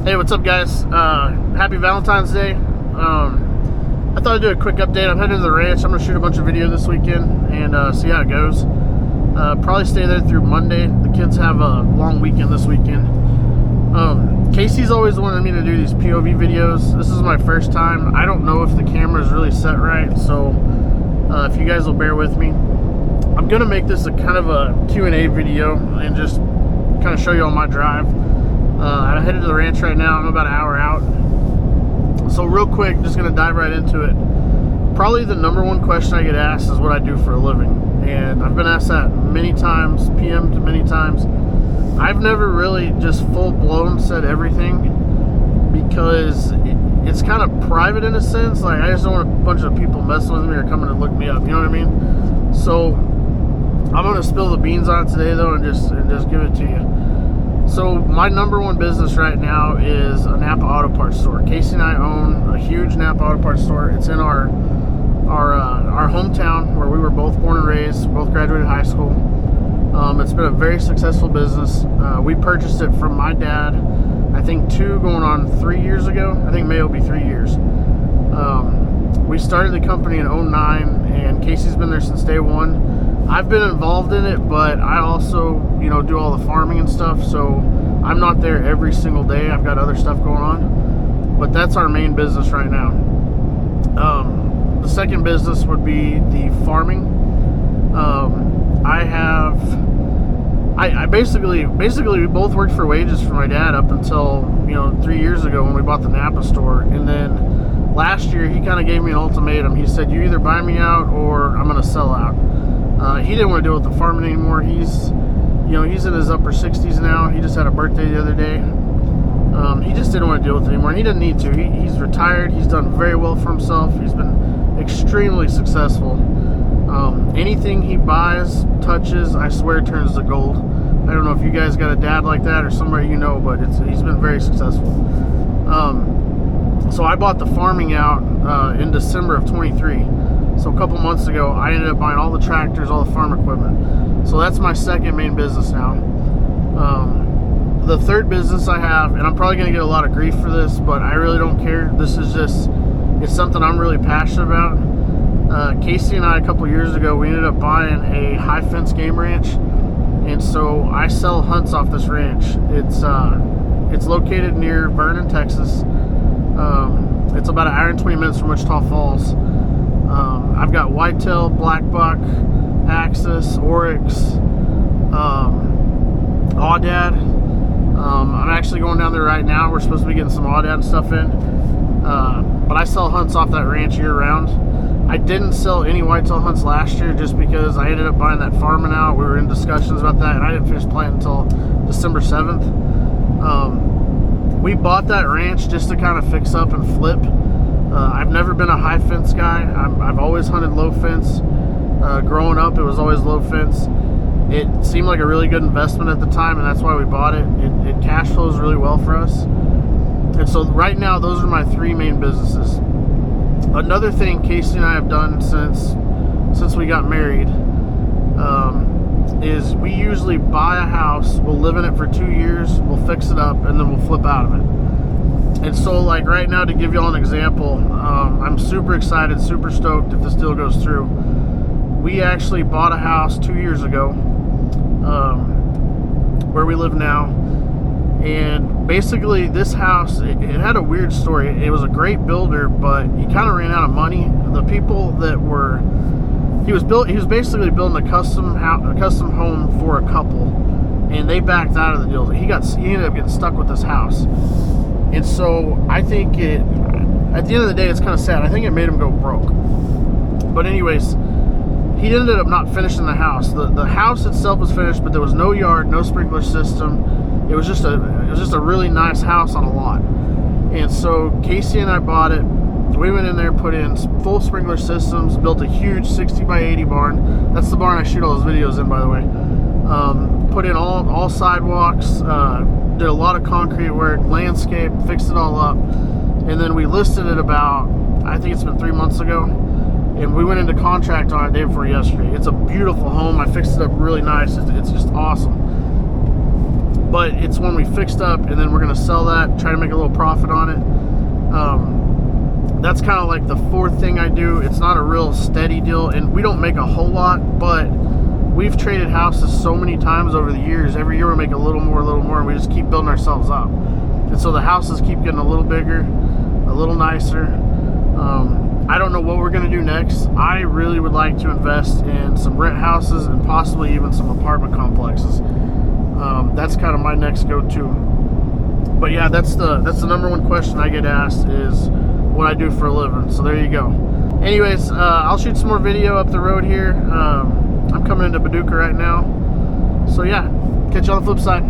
Hey, what's up, guys? Happy Valentine's Day. I thought I'd do a quick update. I'm headed to the ranch. I'm going to shoot a bunch of video this weekend and see how it goes. Probably stay there through Monday. The kids have a long weekend this weekend. Casey's always wanted me to do these POV videos. This is my first time. I don't know if the camera is really set right, so if you guys will bear with me. I'm going to make this a kind of a Q&A video and just kind of show you all my drive. I'm headed to the ranch right now. I'm about an hour out. So real quick, just going to dive right into it. Probably the number one question I get asked is what I do for a living. And I've been asked that many times, PM'd many times. I've never really just full-blown said everything because it's kind of private in a sense. Like, I just don't want a bunch of people messing with me or coming to look me up. You know what I mean? So I'm going to spill the beans on it today, though, and just give it to you. So my number one business right now is a Napa Auto Parts store. Casey and I own a huge Napa Auto Parts store. It's in our hometown where we were both born and raised, both graduated high school. It's been a very successful business. We purchased it from my dad, I think 2 going on 3 years ago. I think May will be 3 years. We started the company in 2009, and Casey's been there since day one. I've been involved in it, but I also, do all the farming and stuff, so I'm not there every single day. I've got other stuff going on, but that's our main business right now. The second business would be the farming. I basically we both worked for wages for my dad up until 3 years ago when we bought the Napa store, and then last year he kind of gave me an ultimatum. He said, you either buy me out or I'm gonna sell out. He didn't want to deal with the farming anymore. He's in his upper 60s now. He just had a birthday the other day. He just didn't want to deal with it anymore, and he didn't need to. He's retired. He's done very well for himself. He's been extremely successful. Anything he buys, touches, I swear turns to gold. I don't know if you guys got a dad like that or somebody but he's been very successful. So I bought the farming out in December of 23. So a couple months ago, I ended up buying all the tractors, all the farm equipment. So that's my second main business now. The third business I have, and I'm probably going to get a lot of grief for this, but I really don't care. This is it's something I'm really passionate about. Casey and I, a couple years ago, we ended up buying a high fence game ranch. And so I sell hunts off this ranch. It's located near Vernon, Texas. It's about an hour and 20 minutes from Wichita Falls. I've got whitetail, black buck, axis, oryx, aoudad. I'm actually going down there right now. We're supposed to be getting some aoudad stuff in. But I sell hunts off that ranch year round. I didn't sell any whitetail hunts last year just because I ended up buying that farming out. We were in discussions about that, and I didn't finish planting until December 7th. We bought that ranch just to kind of fix up and flip. I've never been a high fence guy. I've always hunted low fence. Growing up, it was always low fence. It seemed like a really good investment at the time, and that's why we bought it. It cash flows really well for us. And so right now, those are my 3 main businesses. Another thing Casey and I have done since we got married is we usually buy a house, we'll live in it for 2 years, we'll fix it up, and then we'll flip out of it. And so, like right now, to give y'all an example, I'm super excited, super stoked if this deal goes through. We actually bought a house 2 years ago where we live now. And basically, this house, it had a weird story. It was a great builder, but he kind of ran out of money. The people that were, he was basically building a custom home for a couple, and they backed out of the deal. He ended up getting stuck with this house. And so I think at the end of the day, it's kind of sad. I think it made him go broke. But anyways, he ended up not finishing the house. The house itself was finished, but there was no yard, no sprinkler system. It was just a really nice house on a lot. And so Casey and I bought it. We went in there, put in full sprinkler systems, built a huge 60 by 80 barn. That's the barn I shoot all those videos in, by the way. Put in all sidewalks, did a lot of concrete work, landscape, fixed it all up. And then we listed it about, I think it's been 3 months ago. And we went into contract on it day before yesterday. It's a beautiful home. I fixed it up really nice. It's just awesome. but it's one we fixed up, and then we're going to sell that, try to make a little profit on it. That's kind of like the fourth thing I do. It's not a real steady deal, and we don't make a whole lot, but we've traded houses so many times over the years. Every year we make a little more, and we just keep building ourselves up. And so the houses keep getting a little bigger, a little nicer. I don't know what we're going to do next. I really would like to invest in some rent houses and possibly even some apartment complexes. That's kind of my next go-to. But yeah, that's the number one question I get asked is what I do for a living. So there you go. Anyways, I'll shoot some more video up the road here. I'm coming into Paducah right now. So yeah, catch you on the flip side.